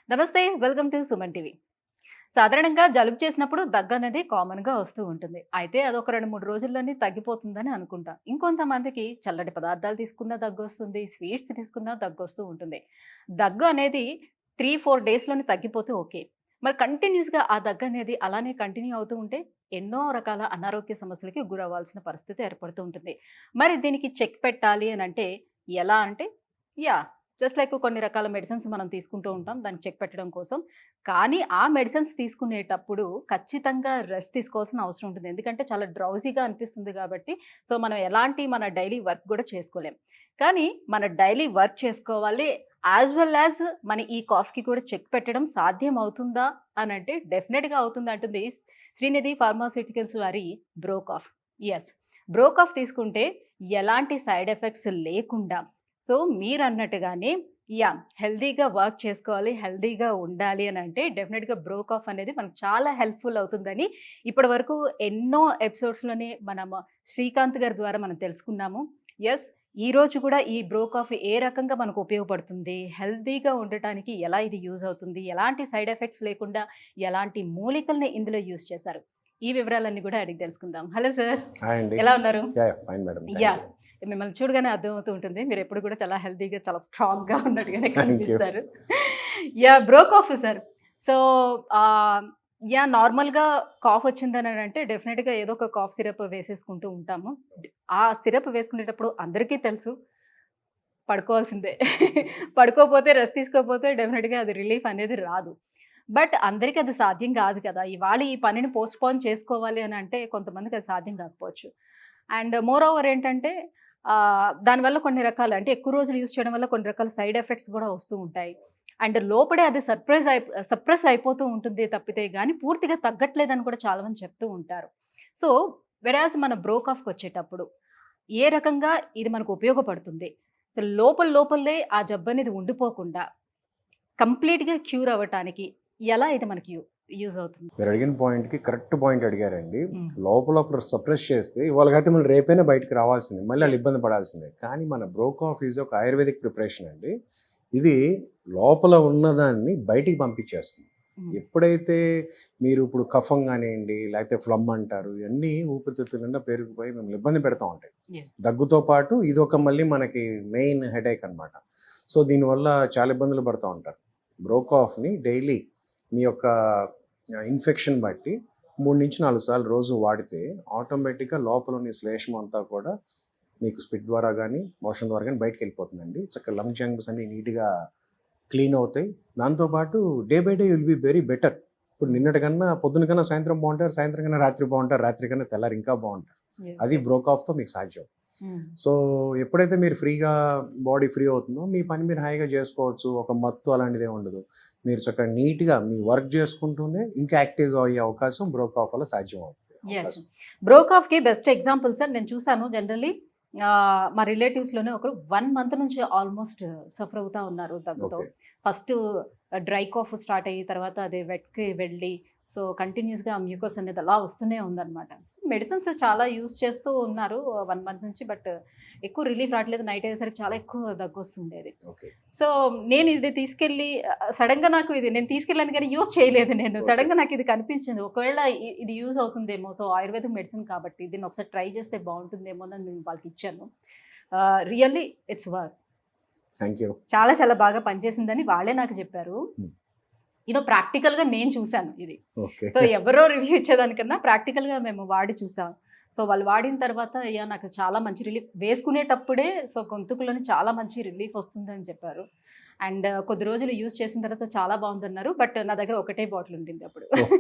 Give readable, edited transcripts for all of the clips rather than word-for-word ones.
నమస్తే. Welcome to Suman TV. సాధారణంగా జలుబు చేసినప్పుడు దగ్గనేది కామన్‌గా వస్తూ ఉంటుంది. అయితే అదొక 2, 3 రోజుల్లోనే తగ్గిపోతుందని అనుకుంటాం. ఇంకొంతమందికి చల్లటి పదార్థాలు తీసుకున్నా దగ్గొస్తుంది. స్వీట్స్ తీసుకున్నా దగ్గొస్తూ ఉంటుంది. దగ్గు అనేది 3, 4 డేస్‌లోనే తగ్గిపోతే ఓకే. మరి కంటిన్యూస్‌గా ఆ దగ్గనేది అలానే కంటిన్యూ అవుతూ ఉంటే ఎన్నో రకాల అనారోగ్య సమస్యలకి గురవ్వాల్సిన పరిస్థితి ఏర్పడుతూ ఉంటుంది. మరి దీనికి చెక్ పెట్టాలి అనంటే ఎలా అంటే యాహ్! జస్ట్ లైక్ కొన్ని రకాల మెడిసిన్స్ మనం తీసుకుంటూ ఉంటాం. దానికి చెక్ పెట్టడం కోసం. కానీ ఆ మెడిసిన్స్ తీసుకునేటప్పుడు ఖచ్చితంగా రెస్ట్ తీసుకోవాల్సిన అవసరం ఉంటుంది. ఎందుకంటే చాలా డ్రౌజీగా అనిపిస్తుంది కాబట్టి, సో, మనం ఎలాంటి మన డైలీ వర్క్ గూడా చేసుకోలేం. కానీ మన డైలీ వర్క్ చేసుకోవాలి. యాస్ వెల్ యాస్ మన ఈ కాఫ్‌కి కూడా చెక్ పెట్టడం సాధ్యం అవుతుందా అనంటే డెఫినిట్‌గా అవుతుంది అంటుంది శ్రీనిధి ఫార్మాస్యూటికల్స్ వారి Bro Cough. Yes. Bro Cough తీసుకుంటే ఎలాంటి సైడ్ ఎఫెక్ట్స్ లేకుండా సో, మీరన్నట్టుగానే యాహ్! హెల్తీగా వర్క్ చేసుకోవాలి, హెల్తీగా ఉండాలి అనంటే డెఫినిట్‌గా బ్రో కాఫ్ అనేది మనకు చాలా హెల్ప్‌ఫుల్ అవుతుందని ఇప్పటివరకు ఎన్నో ఎపిసోడ్స్‌లోనే మనం శ్రీకాంత్ గారి ద్వారా మనం తెలుసుకున్నాము. యెస్. ఈరోజు కూడా ఈ బ్రో కాఫ్ ఏ రకంగా మనకు ఉపయోగపడుతుంది, హెల్తీగా ఉండటానికి ఎలా ఇది యూజ్ అవుతుంది, ఎలాంటి సైడ్ ఎఫెక్ట్స్ లేకుండా ఎలాంటి మూలికల్ని ఇందులో యూజ్ చేశారు. ఈ వివరాలన్నీ కూడా అడిగి తెలుసుకుందాం. Hello sir. హాయ్ అండి. ఎలా ఉన్నారు? Fine madam. Thank yeah! You. మిమ్మల్ని చూడగానే అర్థమవుతూ ఉంటుంది. మీరెప్పుడు కూడా చాలా హెల్తీగా, చాలా స్ట్రాంగ్‌గా ఉన్నట్టుగానే థాంక్ యూ. కనిపిస్తారు. Yeah! Bro Cough sir. So, ah, yeah! నార్మల్‌గా కాఫ్ వచ్చిందనంటే డెఫినిట్‌గా ఏదో ఒక కాఫ్ సిరప్ వేసేసుకుంటూ ఉంటాము. ఆ సిరప్ వేసుకునేటప్పుడు అందరికీ తెలుసు పడుకోవాల్సిందే. పడుకోపోతే, రెస్ట్ తీసుకోకపోతే డెఫినిట్‌గా అది రిలీఫ్ అనేది రాదు. బట్ అందరికి అది సాధ్యం కాదు కదా! ఇవాళ ఈ పనిని పోస్ట్‌పోన్ చేసుకోవాలి అనంటే కొంతమందికి అది సాధ్యం కాకపోవచ్చు. అండ్ మోర్ ఓవర్ ఏంటంటే దానివల్ల కొన్ని రకాల అంటే ఎక్కువ రోజులు యూజ్ చేయడం వల్ల కొన్ని రకాల సైడ్ ఎఫెక్ట్స్ కూడా వస్తూ ఉంటాయి. అండ్ లోపడే అది సప్రెస్ అయిపోతూ ఉంటుంది తప్పితే గాని పూర్తిగా తగ్గట్లేదని కూడా చాలామంది చెప్తూ ఉంటారు. సో, వెరాజ్ మన బ్రో కాఫ్‌కొచ్చేటప్పుడు ఏ రకంగా ఇది మనకు ఉపయోగపడుతుంది? లోపలే ఆ జబ్బనేది ఉండిపోకుండా కంప్లీట్‌గా క్యూర్ అవ్వటానికి ఎలా ఇది మనకి యూజ్ అవుతుంది? మీరడిగిన పాయింట్‌కి కరెక్ట్ పాయింట్ అడిగారండి. హ్మ్. లోపల సప్రెస్ చేస్తే ఇవాళకైతే మళ్ళీ రేపైనా బయటికి రావాల్సిందే. మళ్ళీ ఆళ్ళు యెస్. ఇబ్బంది పడాల్సిందే. కానీ మన బ్రో కాఫీ ఒక ఆయుర్వేదిక్ ప్రిపరేషన్ అండి. ఇది లోపల ఉన్నదాన్ని బయటికి పంపించేస్తుంది. హ్మ్. ఎప్పుడైతే మీరు ఇప్పుడు కఫం గానియండి, లేకపోతే ఫ్లమ్ అంటారు. ఇవన్నీ ఊపిరితిత్తుల నిండా పేరుకుపోయి మిమ్మల్ని ఇబ్బంది పెడతా ఉంటాయి. యెస్. దగ్గుతో పాటు ఇదొక మళ్ళీ మనకి మెయిన్ హెడేక్ అనమాట. సో, దీనివల్ల చాలా ఇబ్బందులు పడతా ఉంటారు. బ్రో కాఫ్‌ని డైలీ మీ యొక్క ఇన్ఫెక్షన్ బట్టి 3-4 సార్లు రోజు వాడితే ఆటోమేటిక్‌గా లోపలున్న ఈ శ్లేష్మం అంతా కూడా మీకు స్పిట్ ద్వారా గానీ, మోషన్ ద్వారా గానీ బయటికెళ్ళిపోతుందండి. చక్కగా లంగ్ జంగ్స్ అన్నీ నీట్‌గా క్లీన్ అవుతాయి. దాంతో పాటు day by day you will be very better. ఇప్పుడు నిన్నటి కన్నా పొద్దున కన్నా సాయంత్రం బావుంటారు. సాయంత్రం కన్నా రాత్రి బావుంటారు. రాత్రి కన్నా తెల్లారి ఇంకా బావుంటారు. యెస్. అది బ్రో కాఫ్‌తో మీకు సాధ్యం. హ్మ్. సో, ఎప్పుడైతే మీరు ఫ్రీగా బాడీ ఫ్రీ అవుతుందో, మీ పని మీరు హాయిగా జేసుకోవచ్చు. ఒక మత్తు అలాంటిదేం ఉండదు. మీరు చక్కగా నీట్‌గా మీ వర్క్ జేసుకుంటూనే ఇంకా యాక్టివ్‌గా అయ్యే అవకాశం బ్రో కాఫ్ వల్ల సాధ్యం అవుతుంది. యెస్. అవకాశం. బ్రో కాఫ్‌కి బెస్ట్ ఎగ్జాంపుల్ సార్ నేను చూసాను జనరల్లీ మా రిలేటివ్స్‌లోనే ఒకరు 1 మంత్ నుంచి ఆల్‌మోస్ట్ సఫర్ అవుతా ఉన్నారు దగ్గుతో. Okay. First dry cough start అయ్యి తర్వాత అది వెట్‌కి వెళ్ళి సో, కంటిన్యూస్‌గా మ్యూకస్ అనేది అలా వస్తూనే ఉందన్నమాట. మెడిసిన్స్ చాలా యూజ్ చేస్తూ ఉన్నారు 1 మంత్ నుంచి. బట్ ఎక్కువ రిలీఫ్ రావట్లేదు. నైట్ అయ్యేసరికి చాలా ఎక్కువ దగ్గొస్తుండేది. ఓకే. సో, నేను ఇది తీసుకెళ్ళి సడెన్‌గా నాకు ఇది నేను తీసుకెళ్ళాను గానీ యూజ్ చేయలేదు నేను. ఓకే. సడెన్‌గా నాకిది కనిపించింది. ఒకవేళ ఇది యూజ్ అవుతుందేమో. సో, ఆయుర్వేదిక్ మెడిసిన్ కాబట్టి దీన్ని ఒకసారి ట్రై చేస్తే బావుంటుందేమో అని నేను వాళ్ళకిచ్చాను. Really it's work. Thank you. చాలా చాలా బాగా పనిచేసిందని వాళ్ళే నాకు చెప్పారు. హ్మ్. ప్రాక్టికల్‌గా నేను చూసాను ఇది. ఓకే. సో, ఎవరో రివ్యూ ఇచ్చేదానికన్నా ప్రాక్టికల్‌గా మేము వాడి చూసాం. సో, వాళ్ళు వాడిన తర్వాత యాహ్! నాకు చాలా మంచి రిలీఫ్ వేసుకునేటప్పుడే సో, గొంతుకులోని చాలా మంచి రిలీఫ్ వస్తుందని చెప్పారు. అండ్ కొద్ది రోజులు యూజ్ చేసిన తర్వాత చాలా బావుందన్నారు. బట్ నా దగ్గర ఒకటే బాటిల్ ఉండింది అప్పుడు. ఓహ్!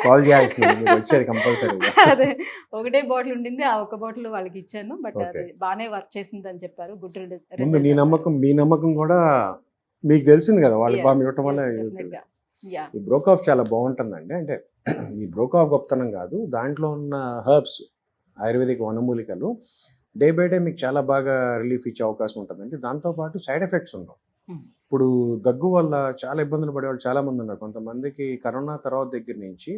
కాల్ చేయాల్సింది మీరొచ్చేది కంపల్సరీగా. అదే ఒకటే బాటిల్ ఉండింది. ఆ ఒక్క బాటిల్ వాళ్ళకిచ్చాను. But okay. అది బానే వర్క్ చేసిందని చెప్పారు. గుడ్ ముందు నీ రిజల్ట్ అన్నారు. నమ్మకం, మీ నమ్మకం గూడా మీకు తెలిసింది గదా! వాళ్ళకి యెస్. ఇవ్వటం వల్ల యెస్. అవుతుంది. డెఫినెట్‌గా. యాహ్! ఈ బ్రో కాఫ్ చాలా బావుంటుందండి. అంటే ఈ బ్రో కాఫ్ గొప్పతనం గాదు. దాంట్లో ఉన్న హెర్బ్స్ ఆయుర్వేదిక్ వనమూలికలు డే బై డే మీకు చాలా బాగా రిలీఫ్ ఇచ్చే అవకాశం ఉంటదండి. దాంతో పాటు సైడ్ ఎఫెక్ట్స్ ఉండవు. హ్మ్. ఇప్పుడు దగ్గు వల్ల చాలా ఇబ్బందులు పడేవాళ్ళు చాలామంది ఉన్నారు. కొంతమందికి కరోనా తర్వాత దగ్గర నుంచి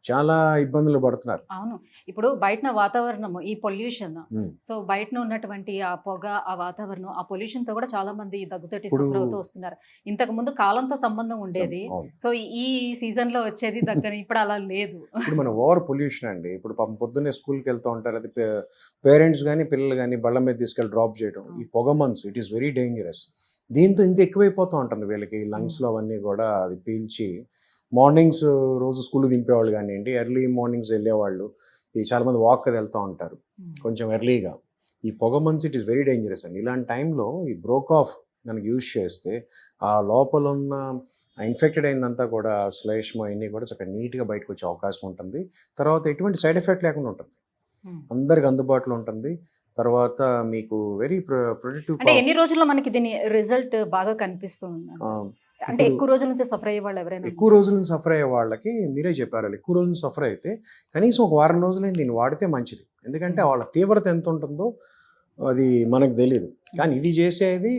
చాలా ఇబ్బందులు పడుతున్నారు. అవును. ఇప్పుడు బయటన వాతావరణము ఈ పొల్యూషన్. ఉమ్. సో బయటన ఉన్నటువంటి ఆ పొగ, ఆ వాతావరణం, ఆ పొల్యూషన్‌తో కూడా చాలా మంది దగ్గుతోటి ఇప్పుడు సఫర్ అవుతూ వస్తున్నారు. ఇంతకుముందు కాలంతో సంబంధం ఉండేది. అవును. సో ఈ సీజన్‌లో వచ్చేది దగ్గని ఇప్పుడు అలా లేదు. ఇప్పుడు మన ఓవర్ పొల్యూషన్ అండి. ఇప్పుడు పాపం పొద్దున్నే స్కూల్కి వెళ్తూ ఉంటారు. అది పేరెంట్స్ కానీ పిల్లలు కానీ బళ్ళ మీద తీసుకెళ్ళి డ్రాప్ చేయడం, ఈ పొగ మంచు ఇట్ ఈస్ వెరీ డేంజరస్. దీంతో ఇంకా ఎక్కువైపోతూ ఉంటుంది వీళ్ళకి లంగ్స్లో అవన్నీ కూడా అది పీల్చి మార్నింగ్స్ రోజు స్కూల్ దింపేవాళ్ళు కానివ్వండి, ఎర్లీ మార్నింగ్స్ వెళ్ళేవాళ్ళు, ఈ చాలామంది వాక్ వెళ్తూ ఉంటారు కొంచెం ఎర్లీగా. ఈ పొగ మంచు ఇట్ ఈస్ వెరీ డేంజరస్ అండి. ఇలాంటి టైంలో ఈ బ్రోకాఫ్ మనకి యూజ్ చేస్తే ఆ లోపల ఉన్న ఇన్ఫెక్టెడ్ అయిందంతా కూడా శ్లేష్మ అన్నీ కూడా చక్కగా నీట్గా బయటకు వచ్చే అవకాశం ఉంటుంది. తర్వాత ఎటువంటి సైడ్ ఎఫెక్ట్ లేకుండా ఉంటుంది, అందరికి అందుబాటులో ఉంటుంది. తర్వాత మీకు వెరీ ప్రొడక్టివ్. అంటే ఎన్ని రోజుల్లో మనకి దీని రిజల్ట్ బాగా కనిపిస్తుంది? అంటే ఎక్కువ రోజుల నుంచి సఫర్ అయ్యే వాళ్ళు ఎవరైనా ఎక్కువ రోజుల నుంచి సఫర్ అయ్యే వాళ్ళకి మీరే చెప్పారు, ఎక్కువ రోజుల నుంచి సఫర్ అయితే కనీసం ఒక వారం రోజులైనా దీన్ని వాడితే మంచిది. ఎందుకంటే వాళ్ళ తీవ్రత ఎంత ఉంటుందో అది మనకు తెలియదు. కానీ ఇది చేసేది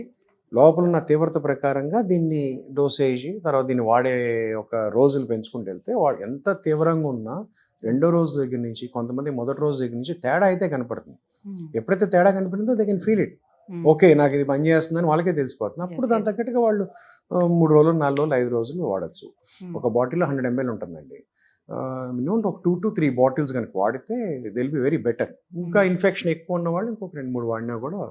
లోపల ఉన్న తీవ్రత ప్రకారంగా దీన్ని డోసేజ్, తర్వాత దీన్ని వాడే ఒక రోజులు పెంచుకుంటూ వెళ్తే వాడు ఎంత తీవ్రంగా ఉన్నా రెండో రోజు దగ్గర నుంచి, కొంతమంది మొదటి రోజు దగ్గర నుంచి తేడా అయితే కనపడుతుంది. ఎప్పుడైతే తేడా కనపడిందో they can feel it. Okay, నాకు ఇది పని చేస్తుందని వాళ్ళకే తెలిసిపోతుంది. అప్పుడు దాని తగ్గట్టుగా వాళ్ళు 3 రోజులు, 4 రోజులు, 5 రోజులు వాడచ్చు. ఒక బాటిల్లో 100 ml ఉంటుందండి. మినిమం ఒక 2 to 3 బాటిల్స్ కనుక వాడితే దిల్ బి వెరీ బెటర్. ఇంకా ఇన్ఫెక్షన్ ఎక్కువ ఉన్న వాళ్ళు ఇంకొక 2-3 వాడినా కూడా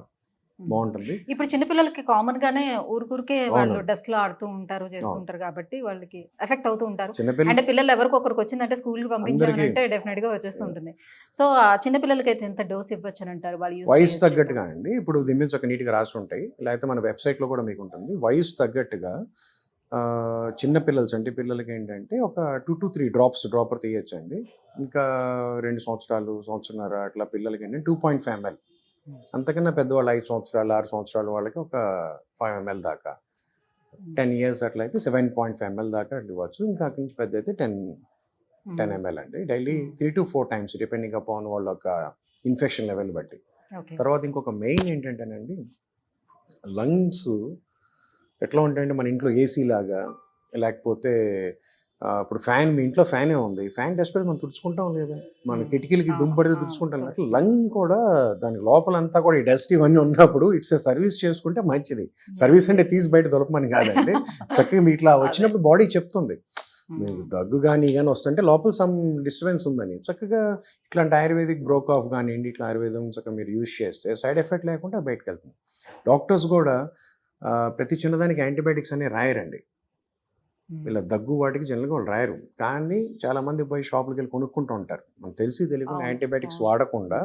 బాగుంటుంది. ఇప్పుడు చిన్నపిల్లలకి కామన్ గానే ఊరికే వాళ్ళు అవును. డస్ట్ లో ఆడుతూ ఉంటారు, చేస్తుంటారు కాబట్టి వాళ్ళకి ఎఫెక్ట్ అవుతూ ఉంటారు. చిన్నపిల్ల అంటే పిల్లలు ఎవరికొకరికి వచ్చిందంటే స్కూల్ కి పంపించామంటే డెఫినెట్ గా వచ్చేస్తుంటుంది. సో ఆ చిన్న పిల్లలకి అయితే ఎంత డోస్ ఇవ్వచ్చు అని అంటారు వాళ్ళు use వయసు చేయొచ్చు తగ్గట్టుగా అండి. ఇప్పుడు దీని మీద ఒక నీట్గా రాసి ఉంటాయి, లేకపోతే మన వెబ్సైట్లో కూడా మీకు ఉంటుంది. వయసు తగ్గట్టుగా చిన్న పిల్లలు, చంటి పిల్లలకి ఏంటంటే ఒక 2 to 3 డ్రాపర్ తీయచ్చండి. ఇంకా 2 సంవత్సరాలు, సంవత్సరన్నర అట్లా పిల్లలకి ఏంటంటే 2.5 ml. అంతకన్నా పెద్దవాళ్ళు 5 సంవత్సరాలు, 6 సంవత్సరాల వాళ్ళకి ఒక 5 ml దాకా, 10 years అట్లయితే 7.5 ml దాకా అట్లా ఇవ్వచ్చు. ఇంకా అక్కడి నుంచి పెద్ద అయితే 10 ml అండి. Daily 3 to 4 times depending upon వాళ్ళ యొక్క ఇన్ఫెక్షన్ లెవెల్ బట్టి. తర్వాత ఇంకొక మెయిన్ ఏంటంటేనండి, లంగ్స్ ఎట్లా ఉంటాయంటే మన ఇంట్లో ఏసీ లాగా, లేకపోతే ఇప్పుడు ఫ్యాన్, మీ ఇంట్లో ఫ్యానే ఉంది, ఫ్యాన్ డస్ట్ పెడితే మనం తుడుచుకుంటాం లేదా, మన కిటికీలకి దుమ్ము తుడుచుకుంటాం. అట్లా లంగ్ కూడా దాని లోపలంతా కూడా ఈ డస్ట్ ఇవన్నీ ఉన్నప్పుడు ఇట్స్ ఏ సర్వీస్ చేసుకుంటే మంచిది. సర్వీస్ అంటే తీసి బయట దొరకమని కాదండి. చక్కగా మీ ఇట్లా వచ్చినప్పుడు బాడీ చెప్తుంది మీకు దగ్గు కానీ వస్తుంటే లోపల సమ్ డిస్టర్బెన్స్ ఉందని. చక్కగా ఇట్లాంటి ఆయుర్వేదిక్ బ్రోకాఫ్ కానివ్వండి, ఇట్లా ఆయుర్వేదం చక్కగా మీరు యూజ్ చేస్తే సైడ్ ఎఫెక్ట్ లేకుండా బయటకు వెళ్తుంది. డాక్టర్స్ కూడా ప్రతి చిన్నదానికి యాంటీబయాటిక్స్ అనేవి రాయరండి. ఇలా దగ్గు వాటికి జనరల్గా వాళ్ళు రాయరు. కానీ చాలామంది పోయి షాపులకి వెళ్ళి కొనుక్కుంటూ ఉంటారు. మనకు తెలిసి తెలియకుండా యాంటీబయాటిక్స్ వాడకుండా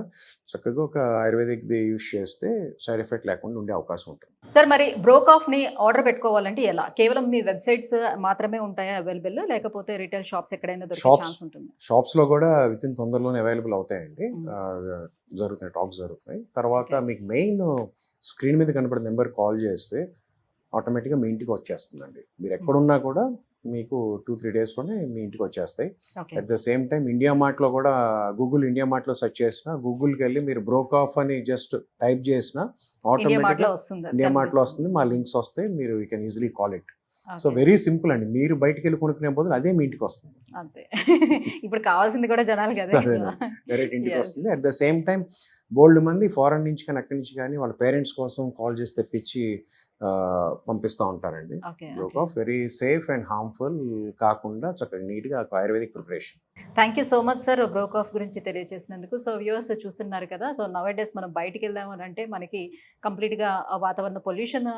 చక్కగా ఒక ఆయుర్వేదిక్ది యూజ్ చేస్తే సైడ్ ఎఫెక్ట్ లేకుండా ఉండే అవకాశం ఉంటుంది. సార్, మరి బ్రోకాఫ్ ని ఆర్డర్ పెట్టుకోవాలంటే ఎలా? కేవలం మీ వెబ్సైట్స్ మాత్రమే ఉంటాయా అవైలబుల్, లేకపోతే రిటైల్ షాప్స్ ఎక్కడైనా దొరికే ఛాన్స్ ఉంటుంది? షాప్స్లో కూడా విత్ ఇన్ తొందరలోనే అవైలబుల్ అవుతాయండి. జరుగుతున్నాయి, టాక్స్ జరుగుతున్నాయి. తర్వాత మీకు మెయిన్ స్క్రీన్ మీద కనపడే నెంబర్ కాల్ చేస్తే ఆటోమేటిక్గా మీ ఇంటికి వచ్చేస్తుందండి. మీరు ఎక్కడున్నా కూడా మీకు 2-3 డేస్లోనే మీ ఇంటికి వచ్చేస్తాయి. At the same time India మార్ట్లో కూడా, గూగుల్ ఇండియా మార్ట్లో సెర్చ్ చేసినా, గూగుల్కి వెళ్ళి మీరు బ్రోకాఫ్ అని జస్ట్ టైప్ చేసినా ఆటోమేటిక్గా ఇండియా మార్ట్లో వస్తుంది. మా లింక్స్ వస్తాయి, మీరు you can easily call it. So very simple అండి. మీరు బయటికి వెళ్ళి కొనుక్కునే బదులు అదే మీ ఇంటికి వస్తుంది. అంతే. ఇప్పుడు కావాల్సింది కూడా జనాలు కదా, డైరెక్ట్ ఇంటికి వస్తుంది. అట్ ద సేమ్ టైం బోల్డ్ మంది ఫారెన్ నుంచి కానీ అక్కడి నుంచి కానీ వాళ్ళ పేరెంట్స్ కోసం కాల్ చేసి తెప్పించి పంపిస్తూ ఉంటారండి. Brokof very safe and harmful కాకుండా చక్కగా నీట్గా ayurvedic preparation. Thank you so much sir, Brokof గురించి తెలియజేసినందుకు. సో వ్యూవర్స్ చూస్తున్నారు కదా, సో నవ్ డేస్ మనం బయటికి వెళ్దామని అంటే మనకి కంప్లీట్గా వాతావరణ పొల్యూషన్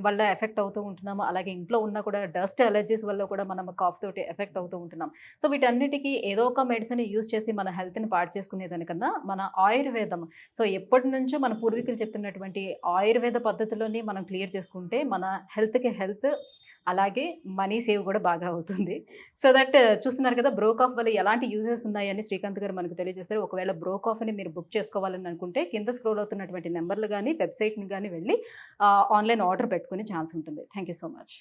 వల్ల ఎఫెక్ట్ అవుతూ ఉంటున్నాము. అలాగే ఇంట్లో ఉన్న కూడా డస్ట్ అలర్జీస్ వల్ల కూడా మనం కాఫ్ తోటి ఎఫెక్ట్ అవుతూ ఉంటున్నాం. సో వీటన్నిటికీ ఏదో ఒక మెడిసిన్ యూజ్ చేసి మన హెల్త్ని పాడు చేసుకునేదానికన్నా మన ఆయుర్వేదం, సో ఎప్పటి నుంచో మన పూర్వీకులు చెప్తున్నటువంటి ఆయుర్వేద పద్ధతిలోని మనం క్లియర్ చేసుకుంటే మన హెల్త్కి హెల్త్, అలాగే మనీ సేవ్ కూడా బాగా అవుతుంది. సో దట్ చూస్తున్నారు కదా, బ్రోకాఫ్ వల్ల ఎలాంటి యూజెస్ ఉన్నాయని శ్రీకాంత్ గారు మనకు తెలియజేస్తారు. ఒకవేళ బ్రోకాఫ్ని మీరు బుక్ చేసుకోవాలని అనుకుంటే కింద స్క్రోల్ అవుతున్నటువంటి నెంబర్లు కానీ వెబ్సైట్ని కానీ వెళ్ళి ఆన్లైన్ ఆర్డర్ పెట్టుకునే ఛాన్స్ ఉంటుంది. Thank you so much.